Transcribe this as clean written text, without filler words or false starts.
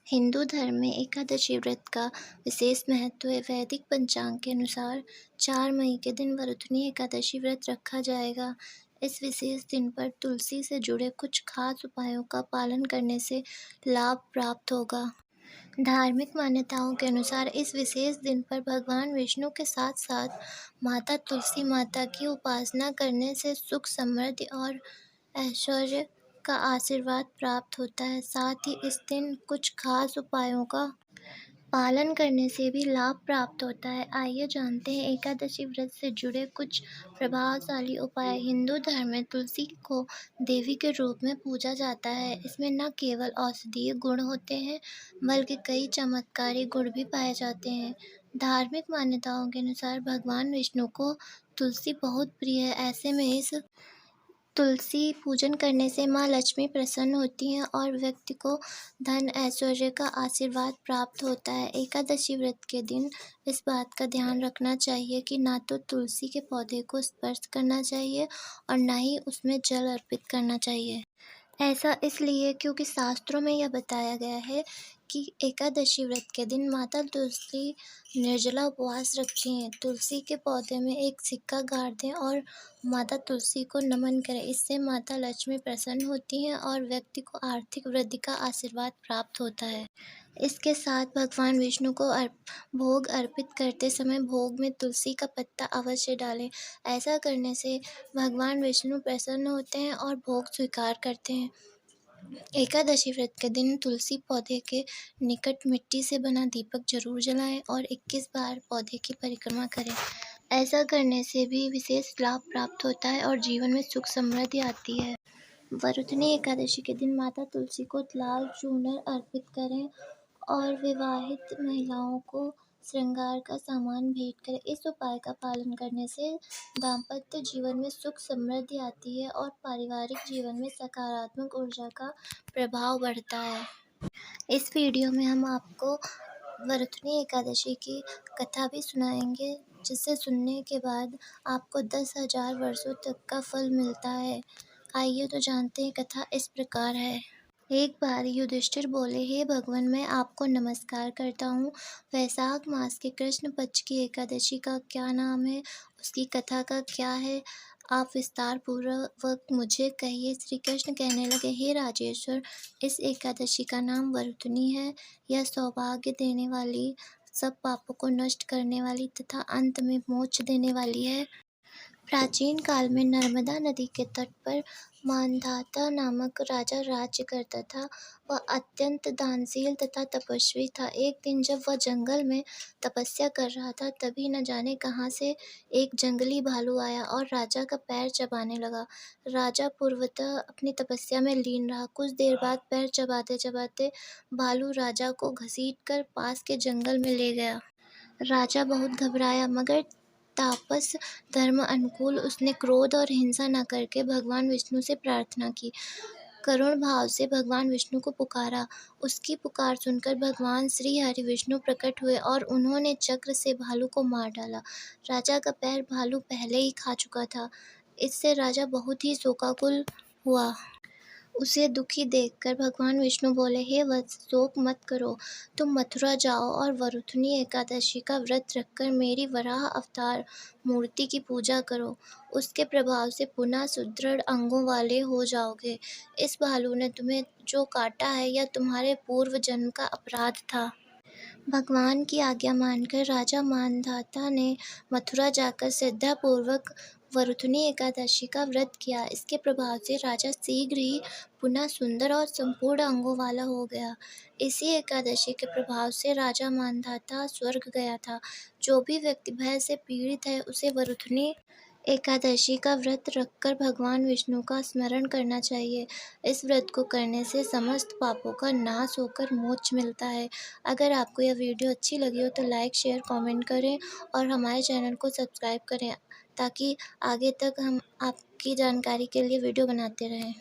हिंदू धर्म में एकादशी व्रत का विशेष महत्व है। वैदिक पंचांग के अनुसार 4 मई के दिन वरुथनी एकादशी व्रत रखा जाएगा। इस विशेष दिन पर तुलसी से जुड़े कुछ खास उपायों का पालन करने से लाभ प्राप्त होगा। धार्मिक मान्यताओं के अनुसार इस विशेष दिन पर भगवान विष्णु के साथ साथ माता तुलसी माता की उपासना करने से सुख, समृद्धि और ऐश्वर्य का आशीर्वाद प्राप्त होता है। साथ ही इस दिन कुछ खास उपायों का पालन करने से भी लाभ प्राप्त होता है। आइए जानते हैं एकादशी व्रत से जुड़े कुछ प्रभावशाली उपाय। हिंदू धर्म में तुलसी को देवी के रूप में पूजा जाता है। इसमें न केवल औषधीय गुण होते हैं बल्कि कई चमत्कारी गुण भी पाए जाते हैं। धार्मिक मान्यताओं के अनुसार भगवान विष्णु को तुलसी बहुत प्रिय है। ऐसे में इस तुलसी पूजन करने से माँ लक्ष्मी प्रसन्न होती हैं और व्यक्ति को धन ऐश्वर्य का आशीर्वाद प्राप्त होता है। एकादशी व्रत के दिन इस बात का ध्यान रखना चाहिए कि ना तो तुलसी के पौधे को स्पर्श करना चाहिए और ना ही उसमें जल अर्पित करना चाहिए। ऐसा इसलिए क्योंकि शास्त्रों में यह बताया गया है कि एकादशी व्रत के दिन माता तुलसी निर्जला उपवास रखती हैं। तुलसी के पौधे में एक सिक्का गाड़ दें और माता तुलसी को नमन करें। इससे माता लक्ष्मी प्रसन्न होती हैं और व्यक्ति को आर्थिक वृद्धि का आशीर्वाद प्राप्त होता है। इसके साथ भगवान विष्णु को भोग अर्पित करते समय भोग में तुलसी का पत्ता अवश्य डालें। ऐसा करने से भगवान विष्णु प्रसन्न होते हैं और भोग स्वीकार करते हैं। एकादशी व्रत के दिन तुलसी पौधे के निकट मिट्टी से बना दीपक जरूर जलाएं और 21 बार पौधे की परिक्रमा करें। ऐसा करने से भी विशेष लाभ प्राप्त होता है और जीवन में सुख समृद्धि आती है। वरुथनी एकादशी के दिन माता तुलसी को लाल चूनर अर्पित करें और विवाहित महिलाओं को श्रृंगार का सामान भेंट करें। इस उपाय का पालन करने से दाम्पत्य जीवन में सुख समृद्धि आती है और पारिवारिक जीवन में सकारात्मक ऊर्जा का प्रभाव बढ़ता है। इस वीडियो में हम आपको वरुथनी एकादशी की कथा भी सुनाएंगे, जिसे सुनने के बाद आपको 10,000 वर्षों तक का फल मिलता है। आइए तो जानते हैं। कथा इस प्रकार है। एक बार युधिष्ठिर बोले, हे भगवान, मैं आपको नमस्कार करता हूँ। वैशाख मास के कृष्ण पक्ष की एकादशी का क्या नाम है, उसकी कथा का क्या है, आप विस्तार पूर्वक मुझे कहिए। श्री कृष्ण कहने लगे, हे राजेश्वर, इस एकादशी का नाम वरुथनी है। यह सौभाग्य देने वाली, सब पापों को नष्ट करने वाली तथा अंत में मोक्ष देने वाली है। प्राचीन काल में नर्मदा नदी के तट पर मांधाता नामक राजा राज्य करता था। वह अत्यंत दानशील तथा तपस्वी था। एक दिन जब वह जंगल में तपस्या कर रहा था, तभी न जाने कहां से एक जंगली भालू आया और राजा का पैर चबाने लगा। राजा पूर्वतः अपनी तपस्या में लीन रहा। कुछ देर बाद पैर चबाते चबाते भालू राजा को घसीटकर पास के जंगल में ले गया। राजा बहुत घबराया, मगर तापस धर्म अनुकूल उसने क्रोध और हिंसा न करके भगवान विष्णु से प्रार्थना की। करुण भाव से भगवान विष्णु को पुकारा। उसकी पुकार सुनकर भगवान श्री हरि विष्णु प्रकट हुए और उन्होंने चक्र से भालू को मार डाला। राजा का पैर भालू पहले ही खा चुका था। इससे राजा बहुत ही शोकाकुल हुआ। उसे दुखी देखकर भगवान विष्णु बोले, हे वत्स, शोक मत करो। तुम मथुरा जाओ और वरुथनी एकादशी का व्रत रखकर मेरी वराह अवतार मूर्ति की पूजा करो। उसके प्रभाव से पुनः सुदृढ़ अंगों वाले हो जाओगे। इस भालू ने तुम्हें जो काटा है, यह तुम्हारे पूर्व जन्म का अपराध था। भगवान की आज्ञा मानकर राजा मांधाता ने मथुरा जाकर श्रद्धापूर्वक वरुथनी एकादशी का व्रत किया। इसके प्रभाव से राजा शीघ्र ही पुनः सुंदर और संपूर्ण अंगों वाला हो गया। इसी एकादशी के प्रभाव से राजा मांधाता स्वर्ग गया था। जो भी व्यक्ति भय से पीड़ित है, उसे वरुथनी एकादशी का व्रत रखकर भगवान विष्णु का स्मरण करना चाहिए। इस व्रत को करने से समस्त पापों का नाश होकर मोक्ष मिलता है। अगर आपको यह वीडियो अच्छी लगी हो तो लाइक, शेयर, कमेंट करें और हमारे चैनल को सब्सक्राइब करें, ताकि आगे तक हम आपकी जानकारी के लिए वीडियो बनाते रहें।